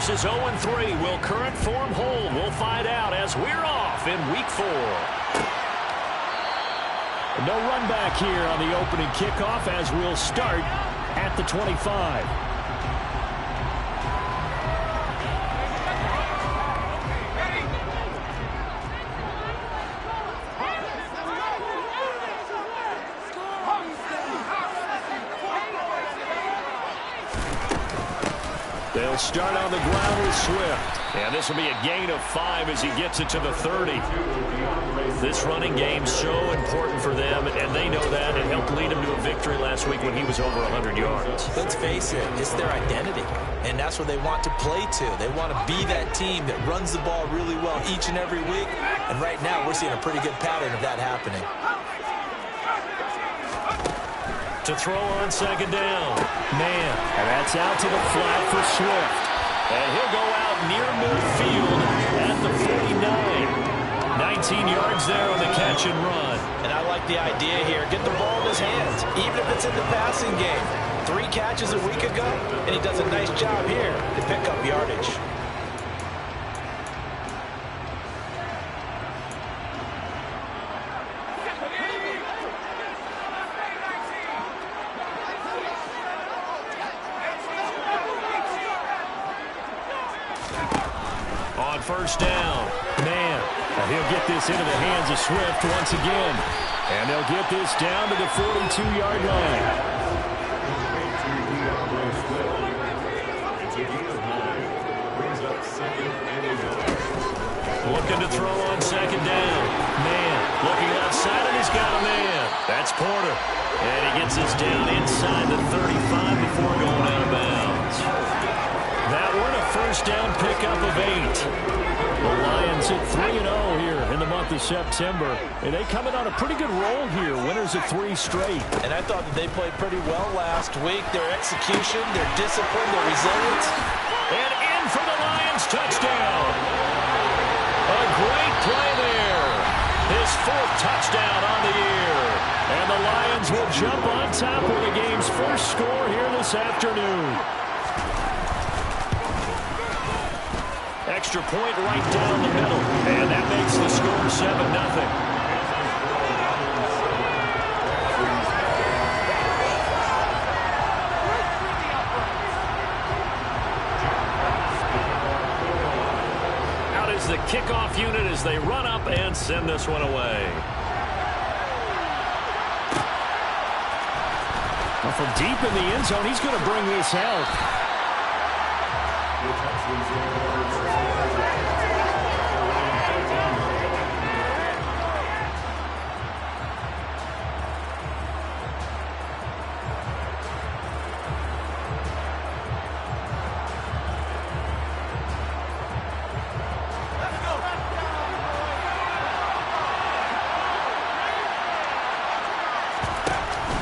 versus 0-3. Will current form hold? We'll find out as we're off in Week 4. No run back here on the opening kickoff as we'll start at the 25. They'll start on the ground with Swift. And this will be a gain of 5 as he gets it to the 30. This running game's so important for them, and they know that. It helped lead him to a victory last week when he was over 100 yards. Let's face it, it's their identity, and that's what they want to play to. They want to be that team that runs the ball really well each and every week, and right now we're seeing a pretty good pattern of that happening. To throw on second down. Man, and that's out to the flat for Swift. And he'll go out near midfield at the 49. 19 yards there on the catch and run. And I like the idea here. Get the ball in his hands, even if it's in the passing game. 3 catches a week ago, and he does a nice job here to pick up yardage. First down. Man, he'll get this into the hands of Swift once again. And they'll get this down to the 42-yard line. Looking to throw on second down. Man, looking outside, and he's got a man. That's Porter. And he gets this down inside the 35 before going out of bounds. That one a first down pickup of 8. The Lions at 3-0 here in the month of September. And they coming on a pretty good roll here. Winners of 3 straight. And I thought that they played pretty well last week. Their execution, their discipline, their resilience. And in for the Lions touchdown. A great play there. His 4th touchdown on the year. And the Lions will jump on top with the game's first score here this afternoon. Extra point right down the middle. And that makes the score 7-0. Out is the kickoff unit as they run up and send this one away. Well, from deep in the end zone, he's going to bring this out.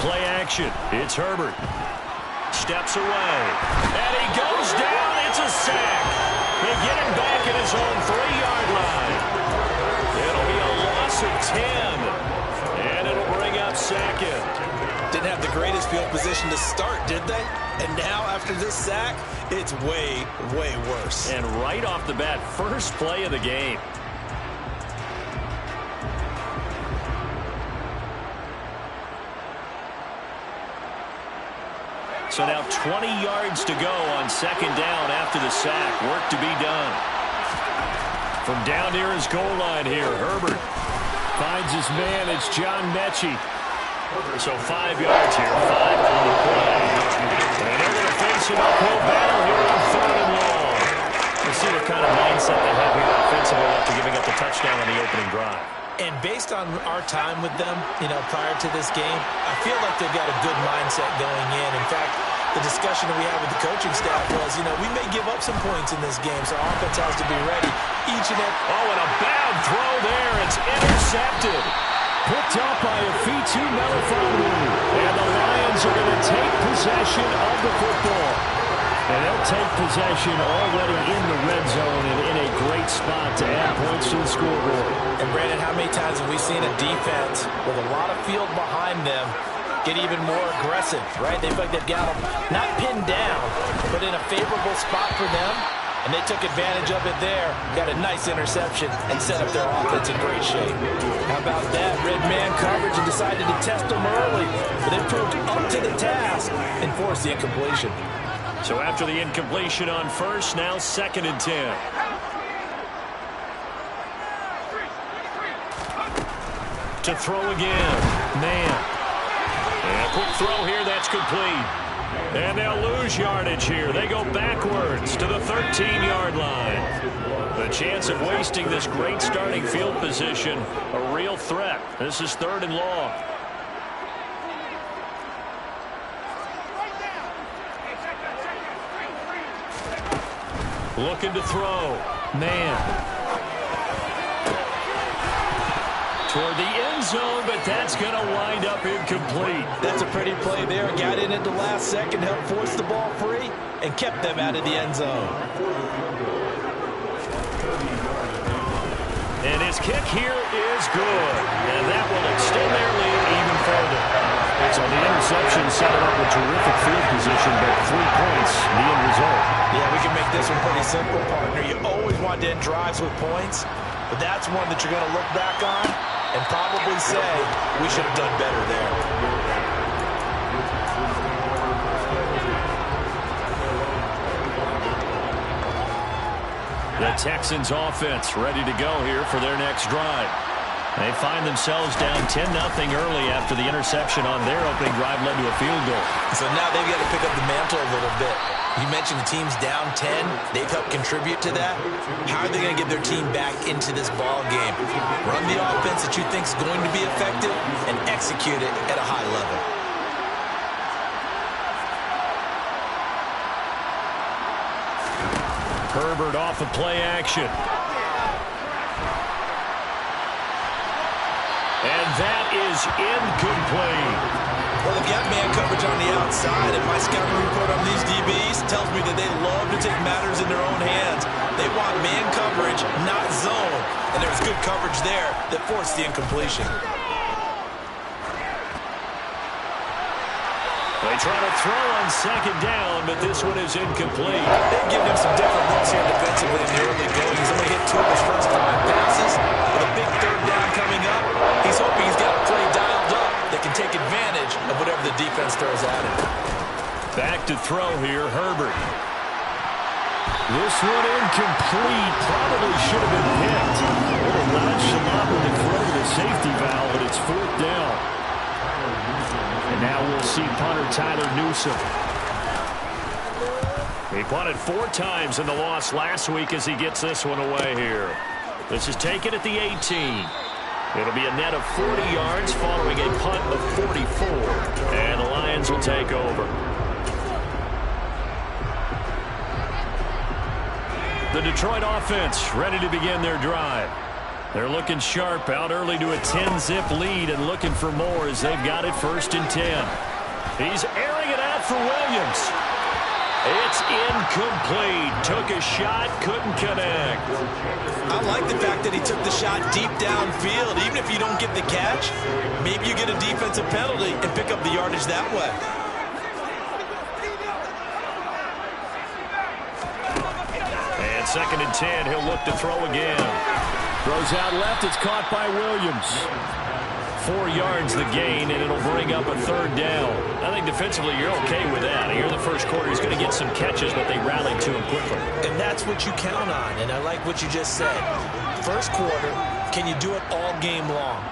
Play action. It's Herbert. Steps away. And he goes down. It's a sack. They get him back at his own 3-yard line. It'll be a loss of 10. And it'll bring up second. Didn't have the greatest field position to start, did they? And now, after this sack, it's way, way worse. And right off the bat, first play of the game. So now 20 yards to go on second down after the sack. Work to be done. From down near his goal line here, Herbert finds his man. It's John Mechie. So 5 yards here, 5 on the play. And they're going to face an uphill battle here on 3rd and long. We'll see what kind of mindset they have here offensively after giving up the touchdown on the opening drive. And based on our time with them, prior to this game, I feel like they've got a good mindset going in. In fact, the discussion that we had with the coaching staff was, we may give up some points in this game, so our offense has to be ready each and every... Oh, and a bad throw there. It's intercepted. Picked up by Afitu Melifonwu. And the Lions are going to take possession of the football. And they'll take possession already in the red zone and in a great spot to add points to the scoreboard. And, Brandon, how many times have we seen a defense with a lot of field behind them get even more aggressive, right? They feel like they've got them not pinned down, but in a favorable spot for them. and they took advantage of it there. Got a nice interception and set up their offense in great shape. How about that? Red man coverage and decided to test them early, but they proved up to the task and forced the incompletion. So after the incompletion on first, now 2nd and 10. To throw again. Man. And a quick throw here, that's complete. And they'll lose yardage here. They go backwards to the 13-yard line. The chance of wasting this great starting field position, a real threat. This is 3rd and long. Looking to throw. Man. Toward the end zone, but that's going to wind up incomplete. That's a pretty play there. Got in at the last second, helped force the ball free, and kept them out of the end zone. And his kick here is good. And that will extend their lead even further. So the interception set up a terrific field position, but 3 points, the end result. Yeah, we can make this one pretty simple, partner. You always want to end drives with points, but that's one that you're going to look back on and probably say, we should have done better there. The Texans offense ready to go here for their next drive. They find themselves down 10-0 early after the interception on their opening drive led to a field goal. So now they've got to pick up the mantle a little bit. You mentioned the team's down 10. They've helped contribute to that. How are they going to get their team back into this ball game? Run the offense that you think is going to be effective and execute it at a high level. Herbert off of play action. And that is incomplete. Well, they've got man coverage on the outside, and my scouting report on these DBs tells me that they love to take matters in their own hands. They want man coverage, not zone. And there was good coverage there that forced the incompletion. They try to throw on 2nd down, but this one is incomplete. They've given him some different looks here defensively in the early going. He's only hit 2 of his first 5 passes. With a big 3rd down coming up, he's hoping he's got a play dialed up that can take advantage of whatever the defense throws at him. Back to throw here, Herbert. This one incomplete. Probably should have been picked. A little nonchalant to throw to the safety valve, but it's 4th down. And now we'll see punter Tyler Newsome. He punted 4 times in the loss last week as he gets this one away here. This is taken at the 18. It'll be a net of 40 yards following a punt of 44. And the Lions will take over. The Detroit offense ready to begin their drive. They're looking sharp, out early to a 10-zip lead and looking for more as they've got it 1st and 10. He's airing it out for Williams. It's incomplete. Took a shot, couldn't connect. I like the fact that he took the shot deep downfield. Even if you don't get the catch, maybe you get a defensive penalty and pick up the yardage that way. And 2nd and 10, he'll look to throw again. Throws out left, it's caught by Williams. 4 yards the gain, and it'll bring up a 3rd down. I think defensively you're okay with that. Here in the first quarter, he's going to get some catches, but they rallied to him quickly. And that's what you count on, and I like what you just said. First quarter, can you do it all game long?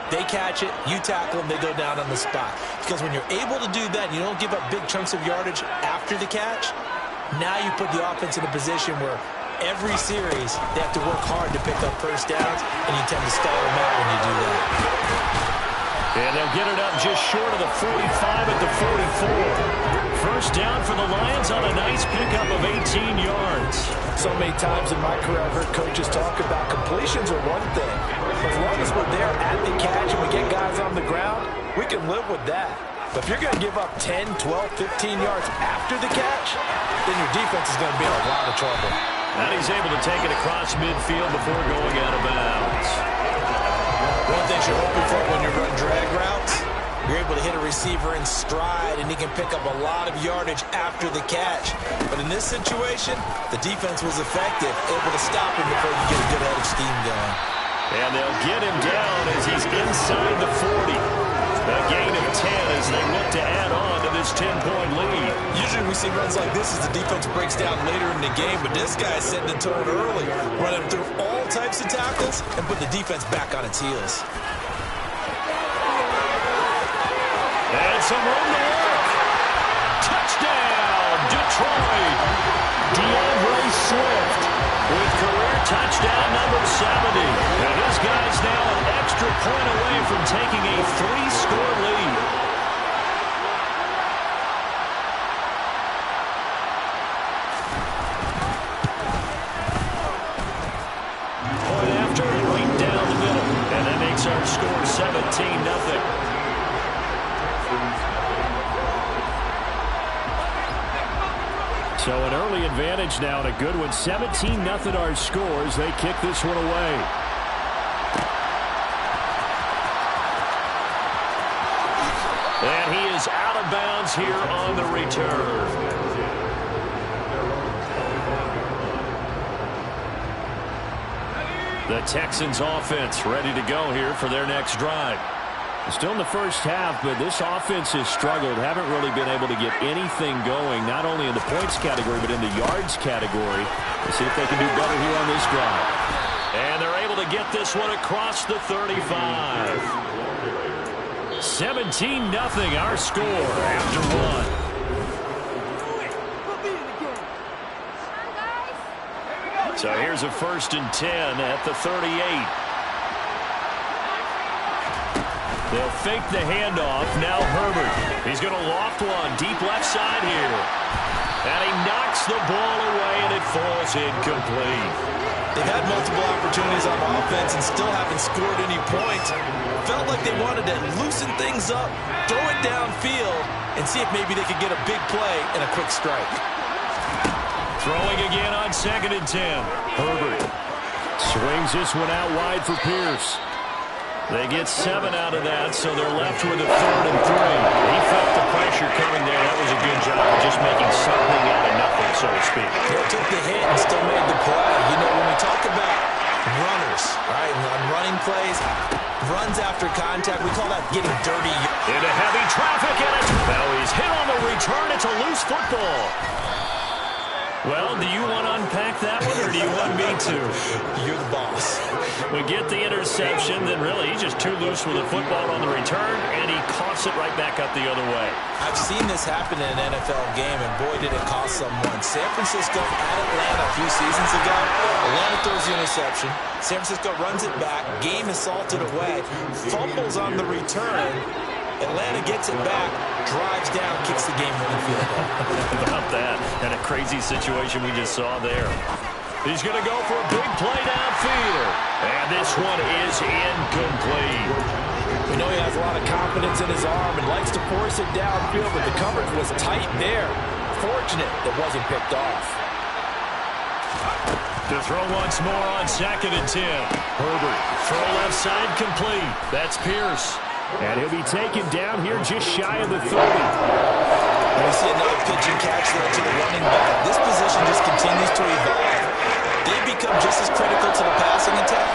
They catch it, you tackle them, they go down on the spot. Because when you're able to do that, you don't give up big chunks of yardage after the catch, now you put the offense in a position where every series, they have to work hard to pick up 1st downs, and you tend to stall them out when you do that. And they'll get it up just short of the 45 at the 44. 1st down for the Lions on a nice pickup of 18 yards. So many times in my career, I've heard coaches talk about completions are one thing. As long as we're there at the catch and we get guys on the ground, we can live with that. But if you're going to give up 10, 12, 15 yards after the catch, then your defense is going to be in a lot of trouble. And he's able to take it across midfield before going out of bounds. One thing you're hoping for when you run drag routes You're able to hit a receiver in stride, and he can pick up a lot of yardage after the catch. But in this situation, the defense was effective, able to stop him before you get a good head of steam going. And they'll get him down as he's inside the 40. A gain of 10 as they look to add on to this 10-point lead. Usually we see runs like this as the defense breaks down later in the game, but this guy's setting the tone early, running through all types of tackles and put the defense back on its heels. And some room to work. Touchdown, Detroit. DeAndre Swift with career touchdown number 70. And this guy's now an extra point away from taking a 3-score lead. Point after, right down the middle. And that makes our score 17-0. So an early advantage now and a good one. 17-0 our scores. They kick this one away. And he is out of bounds here on the return. The Texans offense ready to go here for their next drive. Still in the first half, but this offense has struggled. Haven't really been able to get anything going, not only in the points category, but in the yards category. Let's see if they can do better here on this drive. And they're able to get this one across the 35. 17-0 our score after one. So here's a 1st and 10 at the 38. They'll fake the handoff. Now Herbert. He's going to loft one deep left side here. And he knocks the ball away, and it falls incomplete. They've had multiple opportunities on offense and still haven't scored any points. Felt like they wanted to loosen things up, throw it downfield, and see if maybe they could get a big play and a quick strike. Throwing again on 2nd and 10. Herbert swings this one out wide for Pierce. They get 7 out of that, so they're left with a 3rd and 3. He felt the pressure coming there. That was a good job of just making something out of nothing, so to speak. He took the hit and still made the play. You know, when we talk about runners, right, on running plays, runs after contact, we call that getting dirty. Into heavy traffic, and now he's hit on the return. It's a loose football. Well, do you want to unpack that one, or do you want me to? You're the boss. We get the interception, then really he's just too loose with the football on the return, and he coughs it right back up the other way. I've seen this happen in an NFL game, and boy, did it cost someone. San Francisco at Atlanta a few seasons ago. Atlanta throws the interception. San Francisco runs it back. Game is salted away. Fumbles on the return. Atlanta gets it back, drives down, kicks the game-winning field goal. About that, and a crazy situation we just saw there. He's going to go for a big play downfield, and this one is incomplete. We know he has a lot of confidence in his arm and likes to force it downfield, but the coverage was tight there. Fortunate that wasn't picked off. To throw once more on 2nd and 10. Herbert, throw left side complete. That's Pierce. And he'll be taken down here just shy of the 30. We see another pitch and catch there to the running back. This position just continues to evolve. They become just as critical to the passing attack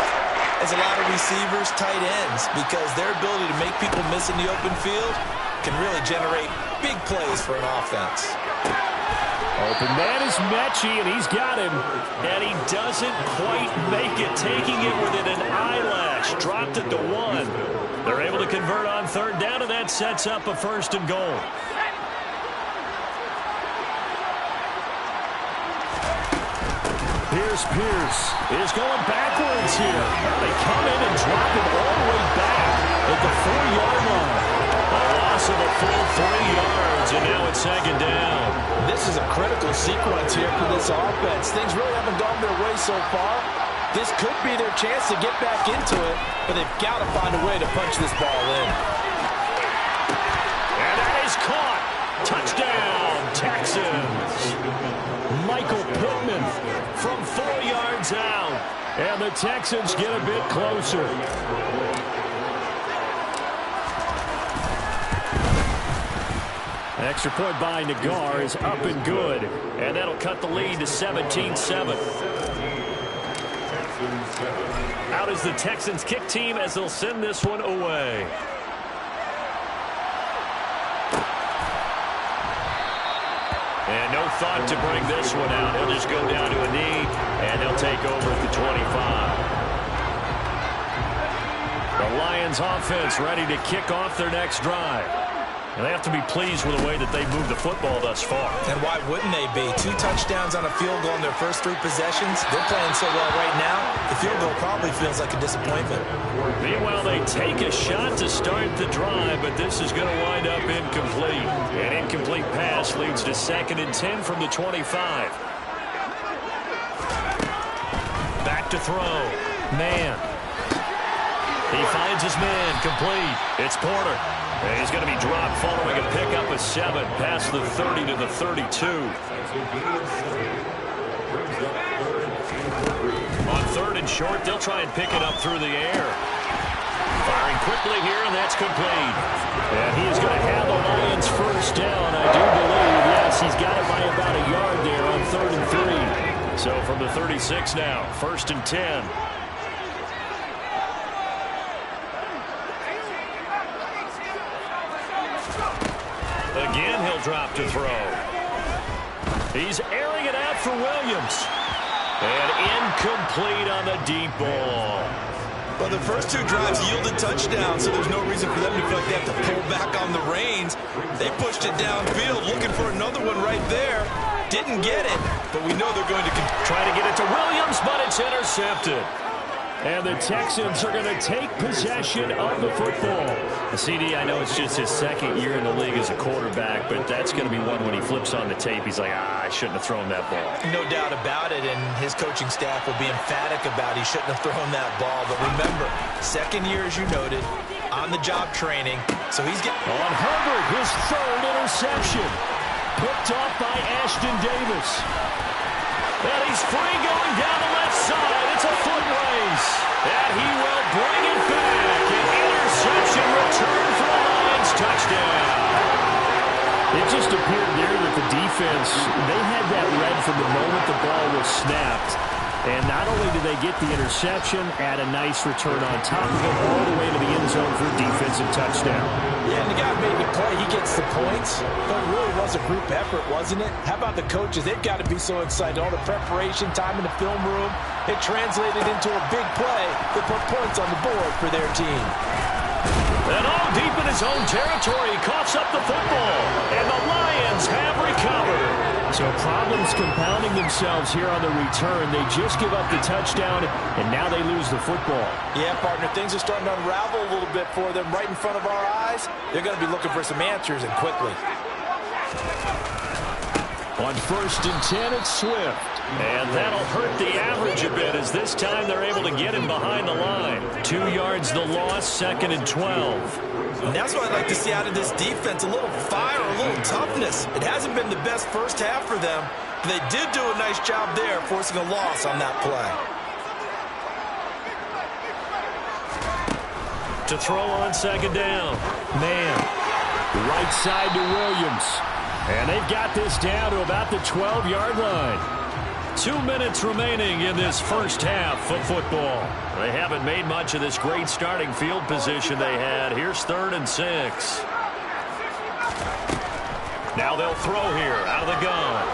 as a lot of receivers, tight ends, because their ability to make people miss in the open field can really generate big plays for an offense. Open man is Mechie, and he's got him. And he doesn't quite make it, taking it within an eyelash. Dropped it to 1. They're able to convert on 3rd down, and that sets up a 1st and goal. Pierce is going backwards here. They come in and drop him all the way back at the 4-yard line. A loss of a full 3 yards, and now it's 2nd down. This is a critical sequence here for this offense. Things really haven't gone their way so far. This could be their chance to get back into it, but they've got to find a way to punch this ball in. And that is caught. Touchdown, Texans. Michael Pittman from 4 yards out. And the Texans get a bit closer. Extra point by Nagar is up and good. And that'll cut the lead to 17-7. Out is the Texans kick team as they'll send this one away. And no thought to bring this one out. He'll just go down to a knee, and they'll take over at the 25. The Lions offense ready to kick off their next drive. And they have to be pleased with the way that they moved the football thus far. And why wouldn't they be? 2 touchdowns on a field goal in their first 3 possessions. They're playing so well right now, the field goal probably feels like a disappointment. Meanwhile, they take a shot to start the drive, but this is going to wind up incomplete. An incomplete pass leads to 2nd and 10 from the 25. Back to throw. Man. He finds his man, complete. It's Porter. And he's going to be dropped following a pickup of 7 past the 30 to the 32. On 3rd and short, they'll try and pick it up through the air. Firing quickly here, and that's complete. And he is going to have the Lions first down, I do believe. Yes, he's got it by about a yard there on 3rd and 3. So from the 36 now, 1st and 10. Again, he'll drop to throw. He's airing it out for Williams. And incomplete on the deep ball. Well, the first 2 drives yielded touchdowns, so there's no reason for them to feel like they have to pull back on the reins. They pushed it downfield, looking for another one right there. Didn't get it, but we know they're going to try to get it to Williams, but it's intercepted. And the Texans are going to take possession of the football. The CD, I know it's just his 2nd year in the league as a quarterback, but that's going to be one when he flips on the tape. He's like, I shouldn't have thrown that ball. No doubt about it, and his coaching staff will be emphatic about he shouldn't have thrown that ball. But remember, 2nd year, as you noted, on-the-job training. So he's getting... On Herbert, his 3rd interception. Picked off by Ashton Davis. And he's free going down the left side. It's a foot race. And he will bring it back. An interception return for the Lions. Touchdown. It just appeared there that the defense, they had that read from the moment the ball was snapped. And not only did they get the interception, add a nice return on top of it all the way to the end zone for a defensive touchdown. Yeah, and the guy made the play. He gets the points. But it really was a group effort, wasn't it? How about the coaches? They've got to be so excited. All the preparation, time in the film room, it translated into a big play that put points on the board for their team. And all deep in his own territory, coughs up the football. And the Lions have recovered. So problems compounding themselves here on the return. They just give up the touchdown, and now they lose the football. Yeah, partner, things are starting to unravel a little bit for them right in front of our eyes. They're going to be looking for some answers, and quickly. On 1st and 10, it's Swift. And that'll hurt the average a bit as this time they're able to get him behind the line. 2 yards the loss, 2nd and 12. And that's what I'd like to see out of this defense, a little fire, a little toughness. It hasn't been the best first half for them, but they did do a nice job there, forcing a loss on that play. To throw on 2nd down. Man, right side to Williams. And they've got this down to about the 12-yard line. 2 minutes remaining in this first half of football. They haven't made much of this great starting field position they had. Here's 3rd and 6. Now they'll throw here out of the gun.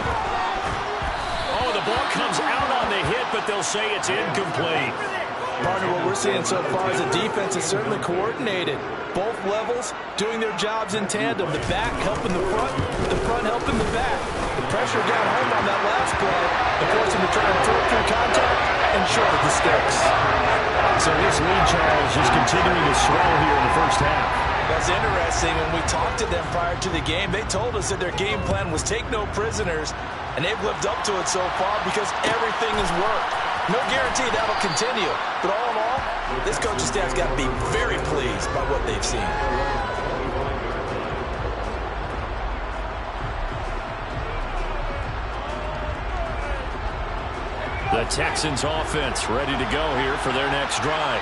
Oh, the ball comes out on the hit, but they'll say it's incomplete. Partner, what we're seeing so far is the defense is certainly coordinated. Both levels doing their jobs in tandem. The back helping the front helping the back. The pressure got home on that last play. They forced him to try and throw through contact and short of the sticks. So this lead, Charles, is continuing to swell here in the first half. That's interesting. When we talked to them prior to the game, they told us that their game plan was take no prisoners, and they've lived up to it so far because everything has worked. No guarantee that'll continue. But all in all, this coaching staff's got to be very pleased by what they've seen. The Texans offense ready to go here for their next drive.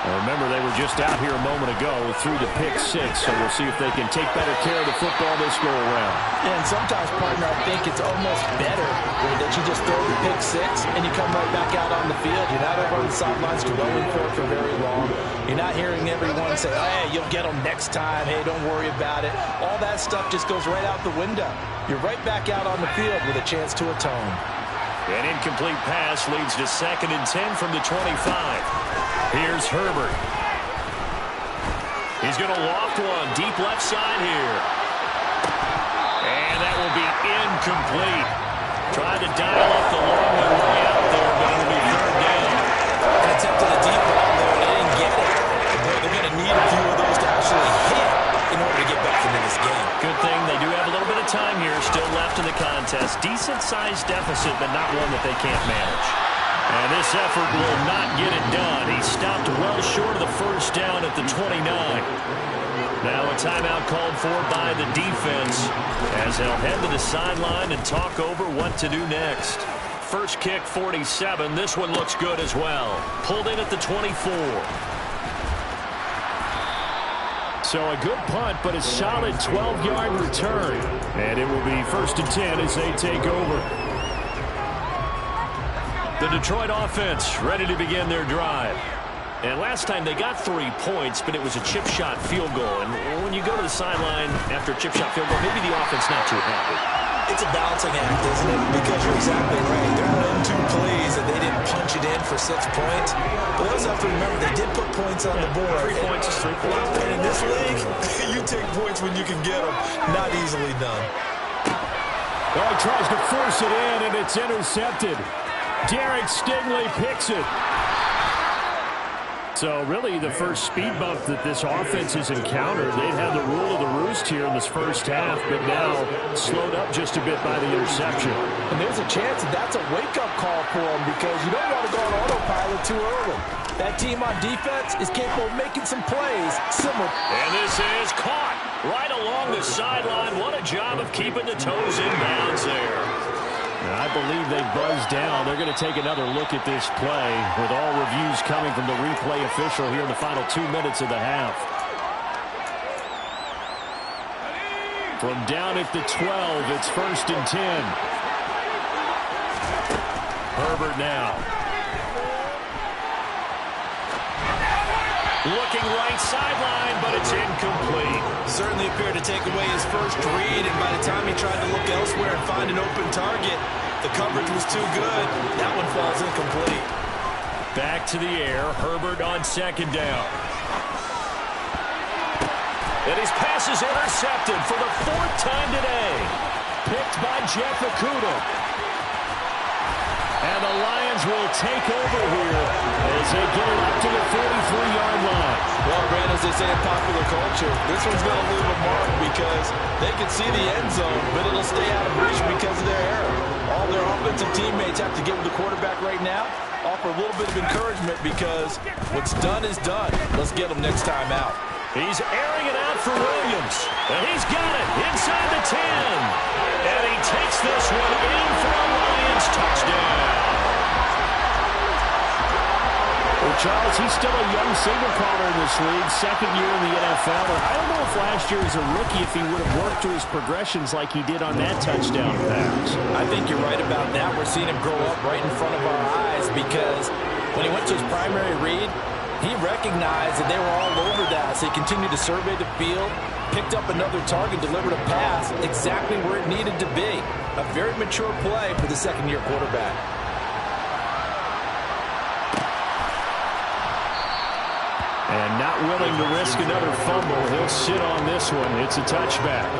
Now remember, they were just out here a moment ago through the pick six, so we'll see if they can take better care of the football this go-around. Yeah, and sometimes, partner, I think it's almost better that you just throw the pick six and you come right back out on the field. You're not over on the sidelines dwelling for very long. You're not hearing everyone say, oh, hey, you'll get them next time. Hey, don't worry about it. All that stuff just goes right out the window. You're right back out on the field with a chance to atone. An incomplete pass leads to 2nd and 10 from the 25. Here's Herbert. He's going to loft one deep left side here. And that will be incomplete. Tried to dial up the long way out there, but it'll be 3rd down. Attempted a deep ball there, and they didn't get it. But they're going to need a few of those to actually hit in order to get back into this game. Good thing they do have a little bit of time here still left in the contest. Decent-sized deficit, but not one that they can't manage. And this effort will not get it done. He stopped well short of the 1st down at the 29. Now a timeout called for by the defense as they'll head to the sideline and talk over what to do next. First kick, 47. This one looks good as well. Pulled in at the 24. So a good punt, but a solid 12-yard return. And it will be 1st and 10 as they take over. The Detroit offense ready to begin their drive. And last time they got 3 points, but it was a chip shot field goal. And when you go to the sideline after a chip shot field goal, maybe the offense not too happy. It's a balancing act, isn't it? Because you're exactly right. There are no 2 plays that they didn't punch it in for 6 points. But we also have to remember they did put points on the board. 3 points is 3 points. And in this league, you take points when you can get them. Not easily done. Oh, he tries to force it in, and it's intercepted. Derek Stingley picks it. So really the first speed bump that this offense has encountered. They've had the rule of the roost here in this first half, but now slowed up just a bit by the interception. And there's a chance that that's a wake-up call for them because you don't want to go on autopilot too early. That team on defense is capable of making some plays similar. And this is caught right along the sideline. What a job of keeping the toes in bounds there. And I believe they buzzed down. They're going to take another look at this play with all reviews coming from the replay official here in the final 2 minutes of the half. From down at the 12, it's 1st and 10. Herbert now. Looking right sideline, but it's incomplete. Certainly appeared to take away his first read, and by the time he tried to look elsewhere and find an open target, the coverage was too good. That one falls incomplete. Back to the air. Herbert on 2nd down. And his pass is intercepted for the 4th time today. Picked by Jeff Okudah. And the Lions will take over here as they get it up to the 43-yard line. Well, Brand, as they say in popular culture, this one's going to leave a mark because they can see the end zone, but it'll stay out of reach because of their error. All their offensive teammates have to give the quarterback right now, offer a little bit of encouragement because what's done is done. Let's get them next time out. He's airing it out for Williams, and he's got it inside the 10. And he takes this one in for a Lions touchdown. Well, Charles, he's still a young signal caller in this league, 2nd year in the NFL. And I don't know if last year as a rookie if he would have worked through his progressions like he did on that touchdown pass. I think you're right about that. We're seeing him grow up right in front of our eyes because when he went to his primary read, he recognized that they were all over that, so he continued to survey the field, picked up another target, delivered a pass exactly where it needed to be. A very mature play for the 2nd-year quarterback. And not willing to risk another fumble. He'll sit on this one. It's a touchback.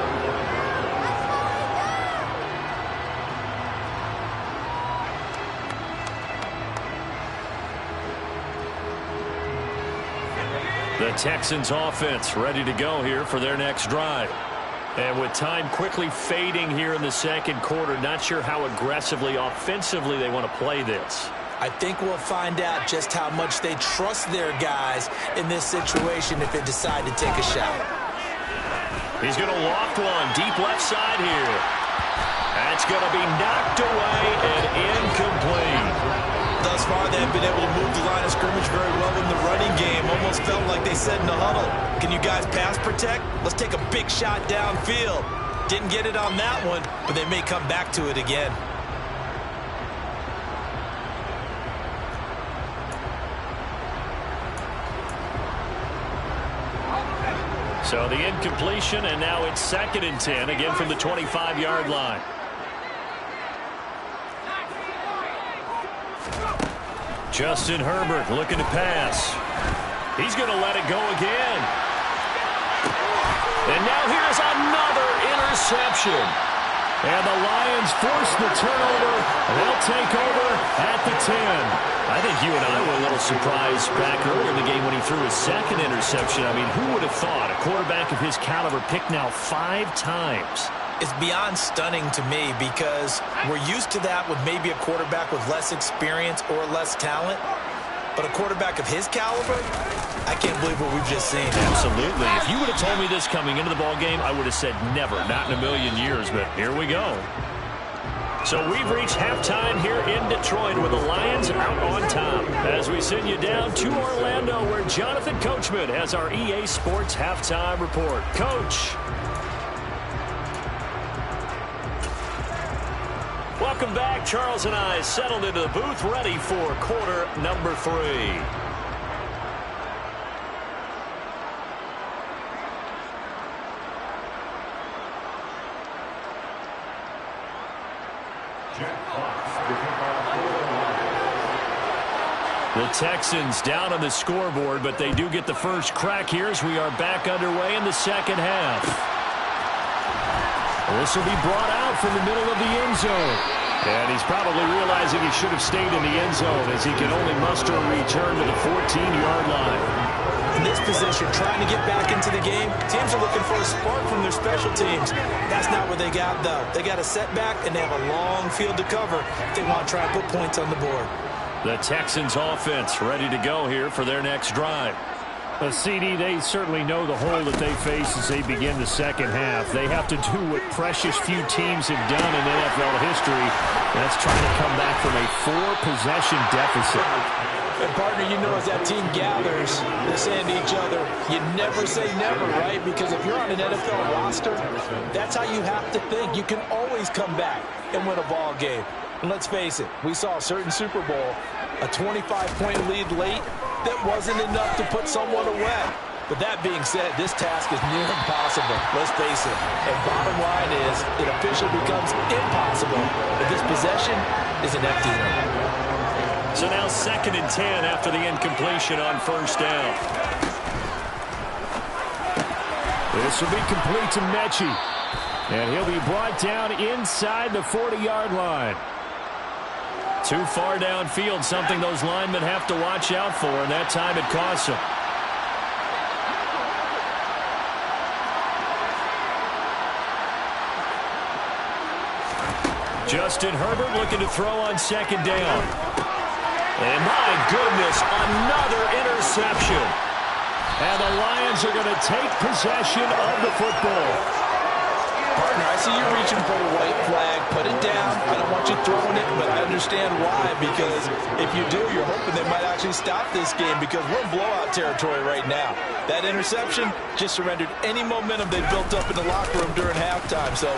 The Texans offense ready to go here for their next drive. And with time quickly fading here in the 2nd quarter, not sure how aggressively, offensively they want to play this. I think we'll find out just how much they trust their guys in this situation if they decide to take a shot. He's going to loft one deep left side here. That's going to be knocked away and incomplete. Thus far, they've been able to move the line of scrimmage very well in the running game. felt like they said in the huddle, can you guys pass protect? Let's take a big shot downfield. Didn't get it on that one, but they may come back to it again. So the incompletion, and now it's 2nd and 10, again from the 25-yard line. Justin Herbert looking to pass. He's going to let it go again. And now here's another interception. And the Lions force the turnover. They'll take over at the 10. I think you and I were a little surprised back earlier in the game when he threw his 2nd interception. I mean, who would have thought a quarterback of his caliber picked now 5 times? It's beyond stunning to me because we're used to that with maybe a quarterback with less experience or less talent. But a quarterback of his caliber, I can't believe what we've just seen. Absolutely. If you would have told me this coming into the ball game, I would have said never, not in a million years. But here we go. So we've reached halftime here in Detroit with the Lions out on top. As we send you down to Orlando, where Jonathan Coachman has our EA Sports halftime report. Coach. Welcome back. Charles and I settled into the booth, ready for quarter number 3. The Texans down on the scoreboard, but they do get the first crack here as we are back underway in the second half. This will be brought out from the middle of the end zone. And he's probably realizing he should have stayed in the end zone as he can only muster a return to the 14-yard line. In this position, trying to get back into the game, teams are looking for a spark from their special teams. That's not what they got, though. They got a setback, and they have a long field to cover if they want to try and put points on the board. The Texans offense ready to go here for their next drive. CD, they certainly know the hole that they face as they begin the second half. They have to do what precious few teams have done in NFL history. That's trying to come back from a 4-possession deficit. And partner, you know, as that team gathers, they're saying to each other, you never say never, right? Because if you're on an NFL roster, that's how you have to think. You can always come back and win a ball game. And let's face it, we saw a certain Super Bowl, a 25-point lead late, that wasn't enough to put someone away. But that being said, this task is near impossible. Let's face it. And bottom line is, it officially becomes impossible if this possession is an empty one. So now 2nd and 10 after the incompletion on first down. This will be complete to Mechie. And he'll be brought down inside the 40-yard line. Too far downfield, something those linemen have to watch out for, and that time it costs them. Justin Herbert looking to throw on 2nd down. And my goodness, another interception. And the Lions are going to take possession of the football. Partner, I see you reaching for a white flag. Put it down. I don't want you throwing it, but I understand why. Because if you do, you're hoping they might actually stop this game because we're in blowout territory right now. That interception just surrendered any momentum they built up in the locker room during halftime. So,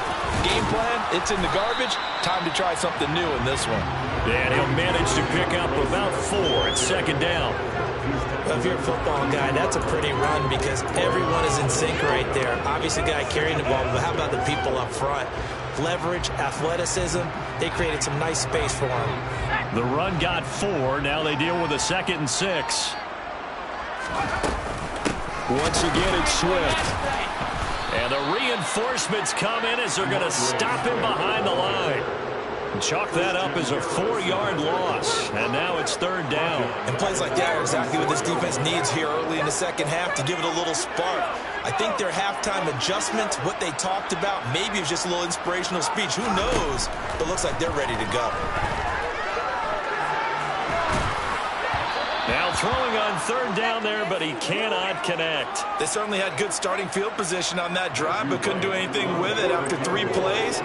game plan, it's in the garbage. Time to try something new in this one. And he'll manage to pick up about 4 at 2nd down. Well, if you're a football guy, that's a pretty run because everyone is in sync right there. Obviously, the guy carrying the ball, but how about the people up front? Leverage, athleticism, they created some nice space for him. The run got 4. Now they deal with a 2nd and 6. Once again, it's Swift. And the reinforcements come in as they're going to stop him behind the line. Chalk that up as a 4-yard loss, and now it's 3rd down. And plays like that are exactly what this defense needs here early in the second half to give it a little spark. I think their halftime adjustments, what they talked about, maybe it was just a little inspirational speech. Who knows? But it looks like they're ready to go. Now throwing on 3rd down there, but he cannot connect. They certainly had good starting field position on that drive, but couldn't do anything with it after 3 plays.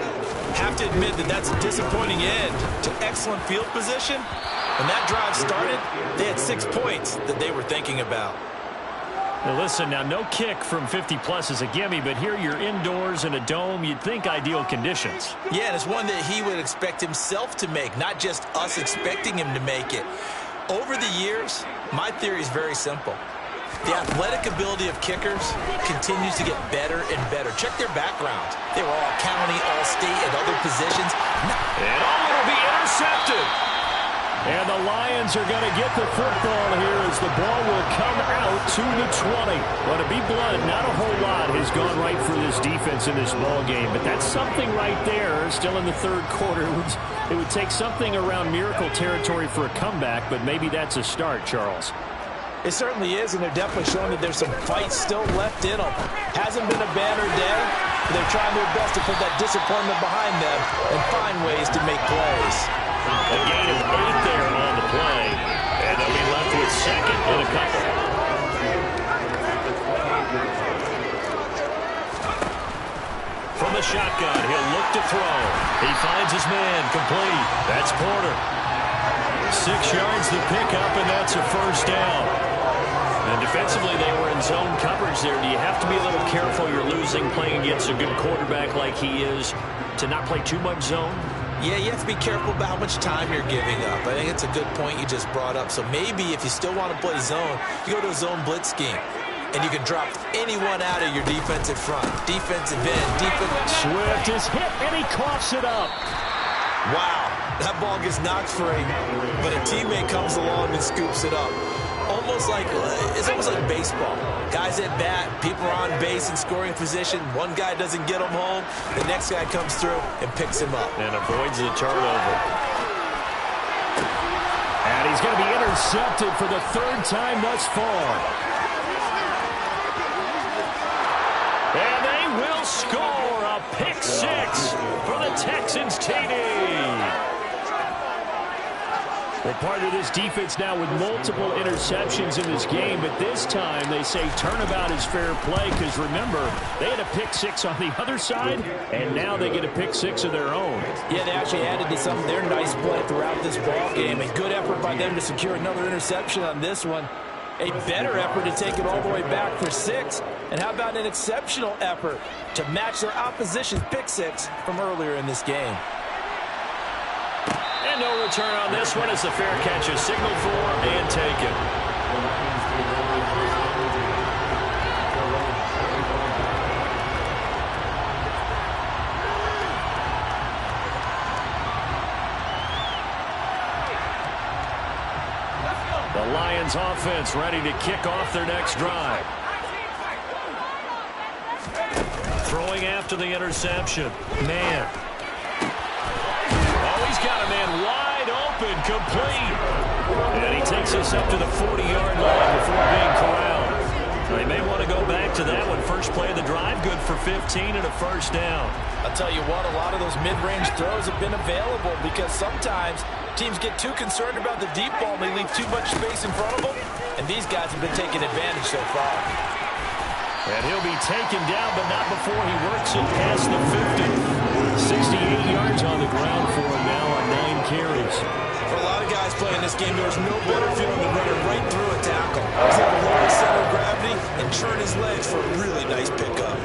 Have to admit that that's a disappointing end to excellent field position. When that drive started, they had 6 points that they were thinking about. Now listen, now no kick from 50-plus is a gimme, but here you're indoors in a dome. You'd think ideal conditions. Yeah, and it's one that he would expect himself to make, not just us expecting him to make it. Over the years, my theory is very simple. The athletic ability of kickers continues to get better and better. Check their backgrounds. They were all county, all state, and other positions. And it'll be intercepted. And the Lions are going to get the football here as the ball will come out to the 20. Well, to be blunt, not a whole lot has gone right for this defense in this ball game, but that's something right there. Still in the third quarter. It would take something around miracle territory for a comeback, but maybe that's a start, Charles. It certainly is, and they're definitely showing that there's some fight still left in them. Hasn't been a banner day, but they're trying their best to put that disappointment behind them and find ways to make plays. A gain of 8 there on the play, and they'll be left with second and a couple. From the shotgun, he'll look to throw. He finds his man, complete. That's Porter. 6 yards the pickup, and that's a first down. And defensively, they were in zone coverage there. Do you have to be a little careful? You're losing playing against a good quarterback like he is to not play too much zone? Yeah, you have to be careful about how much time you're giving up. I think it's a good point you just brought up. So maybe if you still want to play zone, you go to a zone blitz scheme. And you can drop anyone out of your defensive front. Defensive end, defensive... Swift is hit, and he coughs it up. Wow, that ball gets knocked free, but a teammate comes along and scoops it up. It's almost like baseball. Guys at bat, people are on base in scoring position. One guy doesn't get him home. The next guy comes through and picks him up. And avoids the turnover. And he's going to be intercepted for the 3rd time thus far. And they will score a pick 6 for the Texans TD. Well, part of this defense now with multiple interceptions in this game, but this time they say turnabout is fair play because, remember, they had a pick 6 on the other side, and now they get a pick 6 of their own. Yeah, they actually added to some of their nice play throughout this ball game. A good effort by them to secure another interception on this one. A better effort to take it all the way back for 6. And how about an exceptional effort to match their opposition's pick 6 from earlier in this game? And no return on this one as the fair catch is signaled for and taken. The Lions offense ready to kick off their next drive. Throwing after the interception. Man. He's got a man wide open, complete. And he takes us up to the 40-yard line before being corralled. They may want to go back to that one. First play of the drive, good for 15 and a first down. I'll tell you what, a lot of those mid-range throws have been available because sometimes teams get too concerned about the deep ball and they leave too much space in front of them. And these guys have been taking advantage so far. And he'll be taken down, but not before he works it past the 50. 68 yards on the ground for him now on 9 carries. For a lot of guys playing this game, there's no better feeling than running right through a tackle. He's able to lower his center of gravity and turn his legs for a really nice pickup.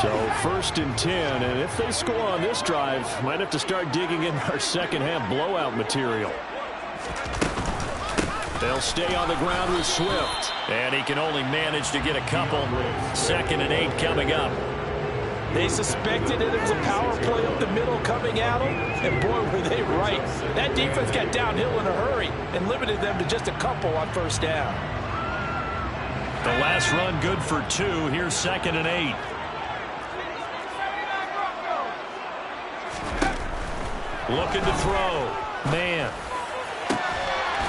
So 1st and 10, and if they score on this drive, might have to start digging in our second-half blowout material. They'll stay on the ground with Swift. And he can only manage to get a couple. 2nd and 8 coming up. They suspected it was a power play up the middle coming at them. And boy, were they right. That defense got downhill in a hurry and limited them to just a couple on first down. The last run good for 2. Here's 2nd and 8. Looking to throw. Man.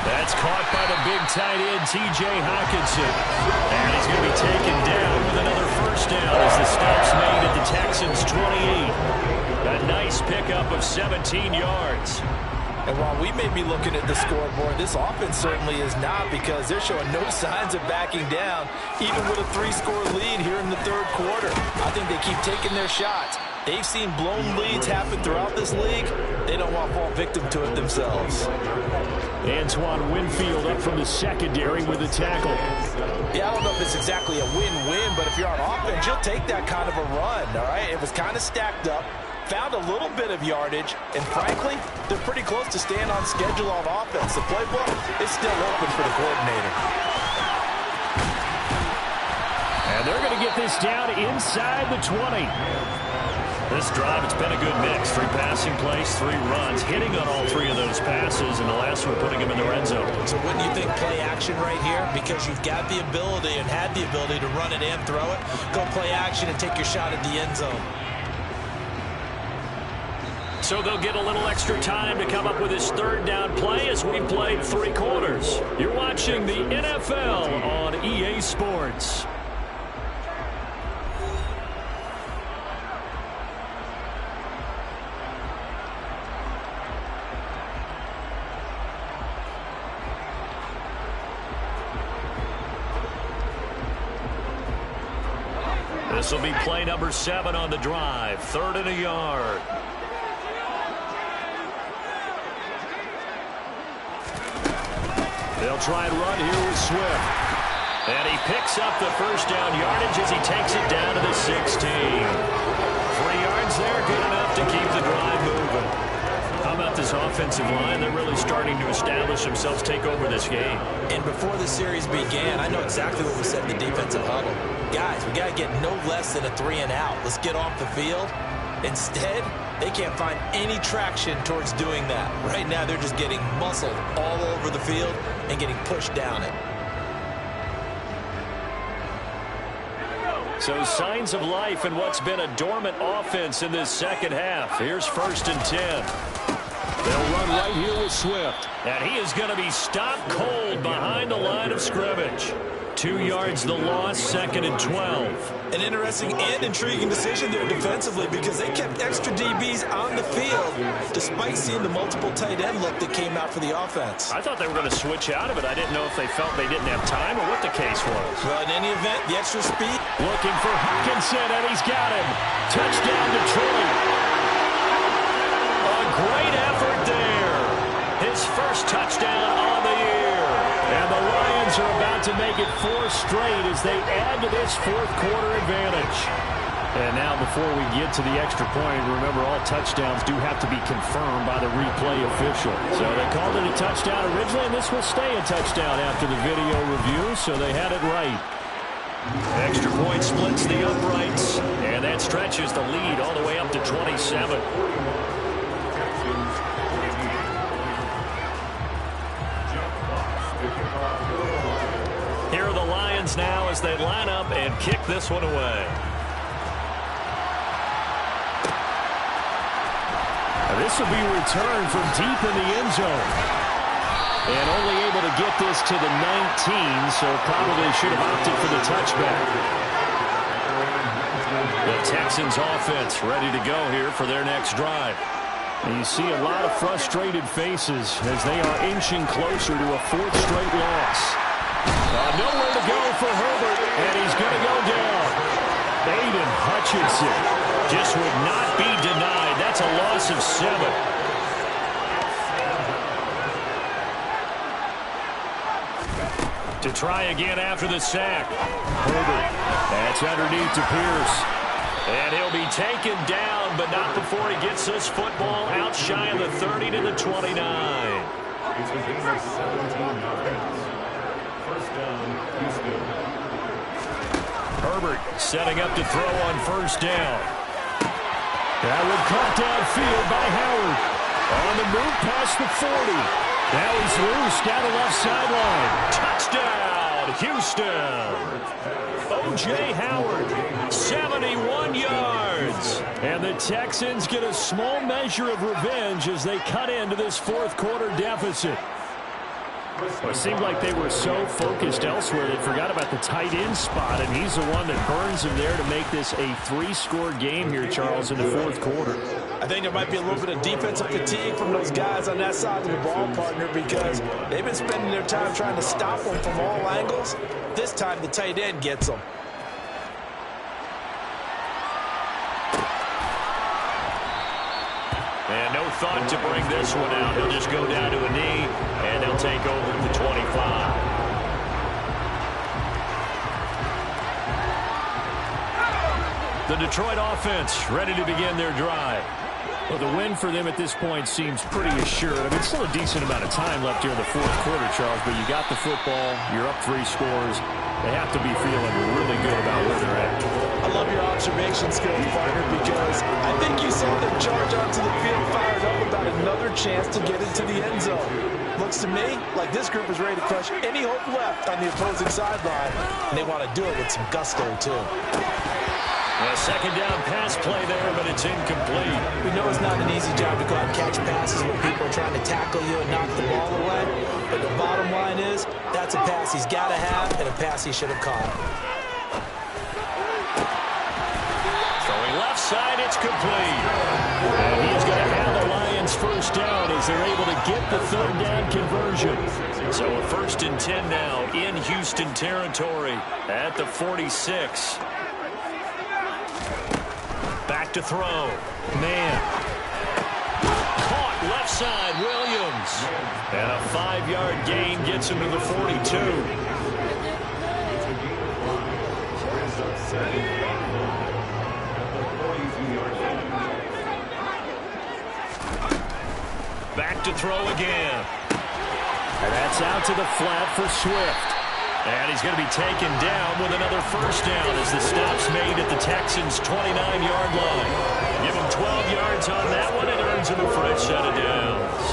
That's caught by the big tight end, T.J. Hockenson. And he's going to be taken down with another first down as the stop's made at the Texans' 28. A nice pickup of 17 yards. And while we may be looking at the scoreboard, this offense certainly is not because they're showing no signs of backing down, even with a 3-score lead here in the 3rd quarter. I think they keep taking their shots. They've seen blown leads happen throughout this league. They don't want to fall victim to it themselves. Antoine Winfield up from the secondary with a tackle. Yeah, I don't know if it's exactly a win-win, but if you're on offense, you'll take that kind of a run, all right? It was kind of stacked up, found a little bit of yardage, and frankly, they're pretty close to staying on schedule on offense. The playbook is still open for the coordinator. And they're going to get this down inside the 20. This drive, it's been a good mix. 3 passing plays, 3 runs, hitting on all 3 of those passes, and the last one putting him in the red zone. So wouldn't you think play action right here? Because you've got the ability and had the ability to run it and throw it. Go play action and take your shot at the end zone. So they'll get a little extra time to come up with this 3rd down play as we played 3 quarters. You're watching the NFL on EA Sports. This will be play number 7 on the drive. 3rd and a yard. They'll try and run here with Swift. And he picks up the 1st down yardage as he takes it down to the 16. 3 yards there, good enough to keep the drive moving. How about this offensive line? They're really starting to establish themselves, take over this game. And before the series began, I know exactly what we said in the defensive huddle. Guys, we got to get no less than a 3 and out. Let's get off the field. Instead, they can't find any traction towards doing that. Right now, they're just getting muscled all over the field and getting pushed down it. So signs of life in what's been a dormant offense in this 2nd half. Here's 1st and 10. They'll run right here with Swift. And he is going to be stopped cold behind the line of scrimmage. 2 yards the loss, 2nd and 12. An interesting and intriguing decision there defensively because they kept extra DBs on the field despite seeing the multiple tight end look that came out for the offense. I thought they were going to switch out of it. I didn't know if they felt they didn't have time or what the case was. Well, in any event, the extra speed. Looking for Hawkinson, and he's got him. Touchdown, Detroit. A great effort there. His 1st touchdown on the year. And the Lions are about to make it 4 straight as they add to this 4th quarter advantage. And now before we get to the extra point, remember all touchdowns do have to be confirmed by the replay official. So they called it a touchdown originally, and this will stay a touchdown after the video review, so they had it right. Extra point splits the uprights, and that stretches the lead all the way up to 27. Here are the Lions now as they line up and kick this one away. This will be returned from deep in the end zone. And only able to get this to the 19, so probably should have opted for the touchback. The Texans offense ready to go here for their next drive. And you see a lot of frustrated faces as they are inching closer to a 4th straight loss. Nowhere to go for Herbert, and he's going to go down. Aiden Hutchinson just would not be denied. That's a loss of 7. To try again after the sack. Herbert, that's underneath to Pierce. And he'll be taken down, but not before he gets this football out shy of the 30 to the 29. Herbert setting up to throw on 1st down. That one caught downfield by Howard. On the move past the 40. Now he's loose down the left sideline. Touchdown, Houston. O.J. Howard, 71 yards. And the Texans get a small measure of revenge as they cut into this 4th quarter deficit. Well, it seemed like they were so focused elsewhere they forgot about the tight end spot, and he's the one that burns him there to make this a 3-score game here, Charles, in the 4th quarter. I think there might be a little bit of defensive fatigue from those guys on that side of the ball, partner, because they've been spending their time trying to stop them from all angles. This time the tight end gets them. And no thought to bring this one out. He'll just go down to a knee, and they'll take over at the 25. The Detroit offense ready to begin their drive. Well, the win for them at this point seems pretty assured. I mean, it's still a decent amount of time left here in the fourth quarter, Charles, but you got the football, you're up 3 scores. They have to be feeling really good about where they're at. I love your observation skills, partner, because I think you saw them charge onto the field fired up about another chance to get into the end zone. Looks to me like this group is ready to crush any hope left on the opposing sideline, and they want to do it with some gusto, too. A second down pass play there, but it's incomplete. We know it's not an easy job to go out and catch passes when people are trying to tackle you and knock the ball away. But the bottom line is, that's a pass he's got to have and a pass he should have caught. Throwing left side, it's complete. And he's going to have the Lions first down as they're able to get the third down conversion. So a 1st and 10 now in Houston territory at the 46. Back to throw. Man. Caught left side, Williams. And a 5-yard gain gets him to the 42. Back to throw again. And that's out to the flat for Swift. And he's going to be taken down with another first down as the stop's made at the Texans' 29-yard line. Give him 12 yards on that one, and earns him a fresh set of downs.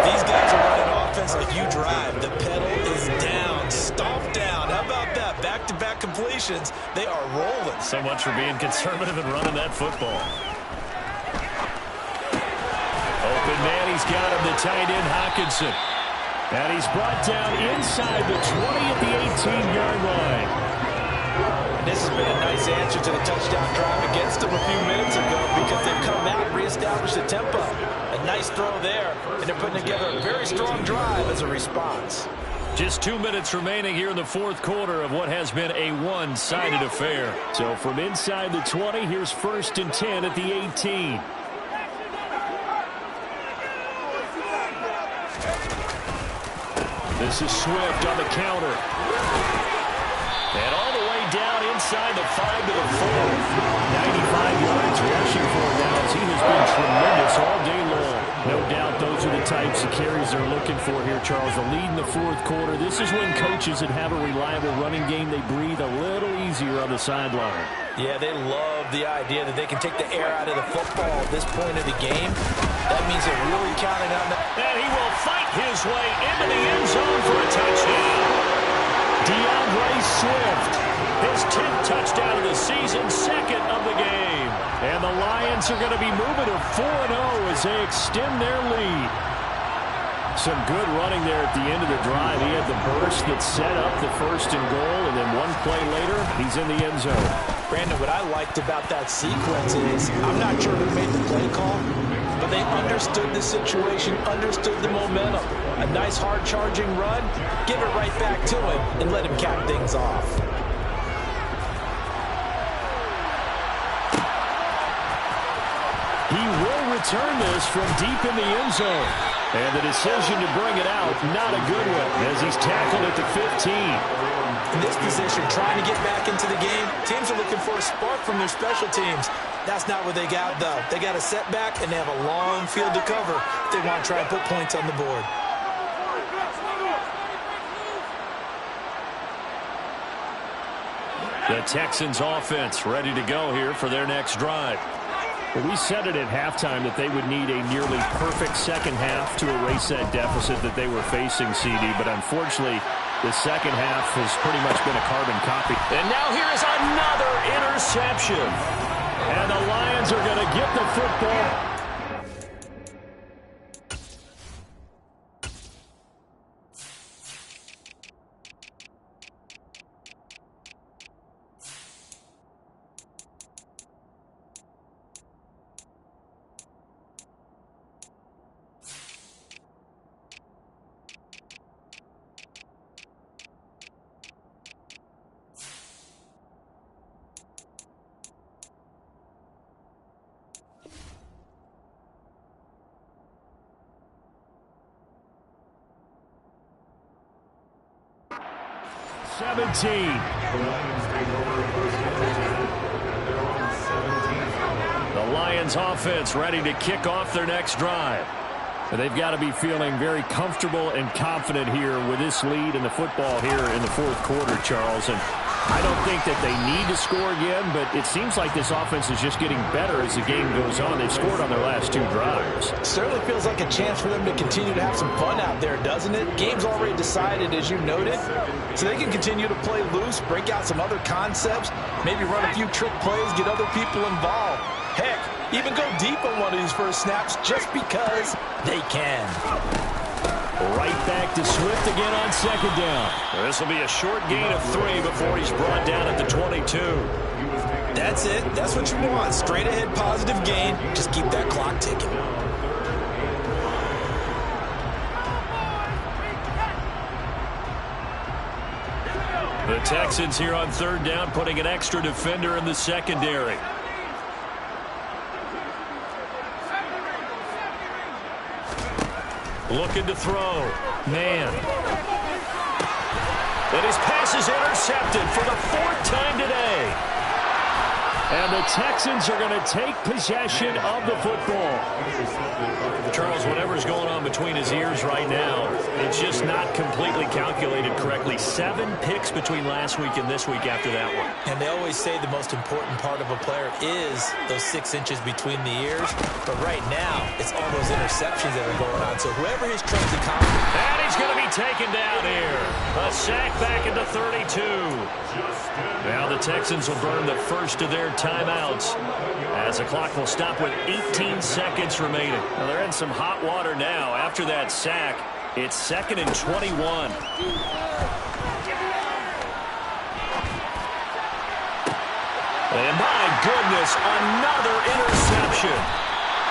These guys are running offense like you drive. The pedal is down, stomp down. How about that? Back-to-back completions. They are rolling. So much for being conservative and running that football. Open man, he's got him, the tight end, Hockenson. And he's brought down inside the 20 at the 18-yard line. This has been a nice answer to the touchdown drive against them a few minutes ago because they've come out and reestablished the tempo. A nice throw there, and they're putting together a very strong drive as a response. Just 2 minutes remaining here in the fourth quarter of what has been a one-sided affair. So from inside the 20, here's 1st and 10 at the 18. This is Swift on the counter. And all the way down inside the 5 to the 4. 95 yards rushing for him now as he has been tremendous all day long. No doubt those are the types of carries they're looking for here, Charles. The lead in the fourth quarter. This is when coaches that have a reliable running game, they breathe a little easier on the sideline. Yeah, they love the idea that they can take the air out of the football at this point of the game. That means they're really counting on that. And he will fight his way into the end zone for a touchdown. DeAndre Swift, his 10th touchdown of the season, 2nd of the game. And the Lions are going to be moving to 4-0 as they extend their lead. Some good running there at the end of the drive. He had the burst that set up the 1st and goal, and then one play later, he's in the end zone. Brandon, what I liked about that sequence is I'm not sure who made the play call, but they understood the situation, understood the momentum. A nice hard-charging run, give it right back to him, and let him cap things off. He will return this from deep in the end zone. And the decision to bring it out, not a good one, as he's tackled at the 15. In this position, trying to get back into the game, teams are looking for a spark from their special teams. That's not what they got, though. They got a setback, and they have a long field to cover if they want to try and put points on the board. The Texans offense ready to go here for their next drive. Well, we said it at halftime that they would need a nearly perfect second half to erase that deficit that they were facing, CD. But unfortunately, the second half has pretty much been a carbon copy. And now here is another interception. And the Lions are going to get the football. 17. The Lions offense ready to kick off their next drive. They've got to be feeling very comfortable and confident here with this lead in the football here in the fourth quarter, Charles. And I don't think that they need to score again, but it seems like this offense is just getting better as the game goes on. They've scored on their last 2 drives. Certainly feels like a chance for them to continue to have some fun out there, doesn't it? Game's already decided, as you noted, so they can continue to play loose, break out some other concepts, maybe run a few trick plays, get other people involved. Heck, even go deep on one of these first snaps just because they can. Right back to Swift again on second down. This will be a short gain of 3 before he's brought down at the 22. That's it. That's what you want. Straight ahead positive gain. Just keep that clock ticking. The Texans here on third down, putting an extra defender in the secondary. Looking to throw. Man. And his pass is intercepted for the 4th time today. And the Texans are going to take possession of the football. Charles, whatever's going on between his ears right now, it's just not completely calculated correctly. 7 picks between last week and this week after that one. And they always say the most important part of a player is those 6 inches between the ears. But right now, it's all those interceptions that are going on. So whoever his trends of confidence. And he's going to be taken down here. A sack back into 32. Now the Texans will burn the first of their timeouts as the clock will stop with 18 seconds remaining. Now they're in some hot water now. After that sack, it's 2nd and 21. And my goodness, another interception.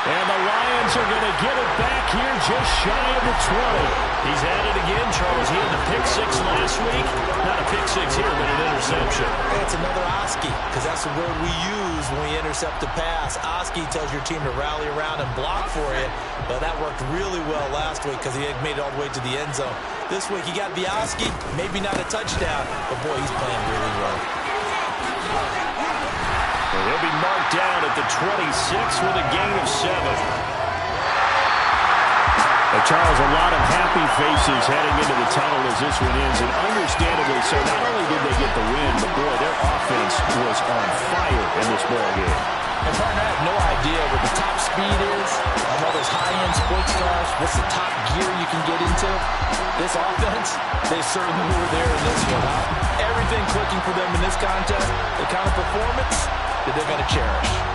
And the Lions are going to get it back here just shy of the 20. He's at it again, Charles. He had the pick 6 last week. Not a pick 6 here, but an interception. It's another Oski, because that's the word we use when we intercept a pass. Oski tells your team to rally around and block for you, but that worked really well last week because he had made it all the way to the end zone. This week he got the Oski, maybe not a touchdown, but boy, he's playing really well. He'll be marked down at the 26 with a gain of 7. Charles, a lot of happy faces heading into the tunnel as this one ends, and understandably so. Not only did they get the win, but boy, their offense was on fire in this ball game. And partner, I have no idea what the top speed is on all those high-end sports cars. What's the top gear you can get into? This offense, they certainly were there in this one. Everything clicking for them in this contest, the kind of performance that they're going to cherish.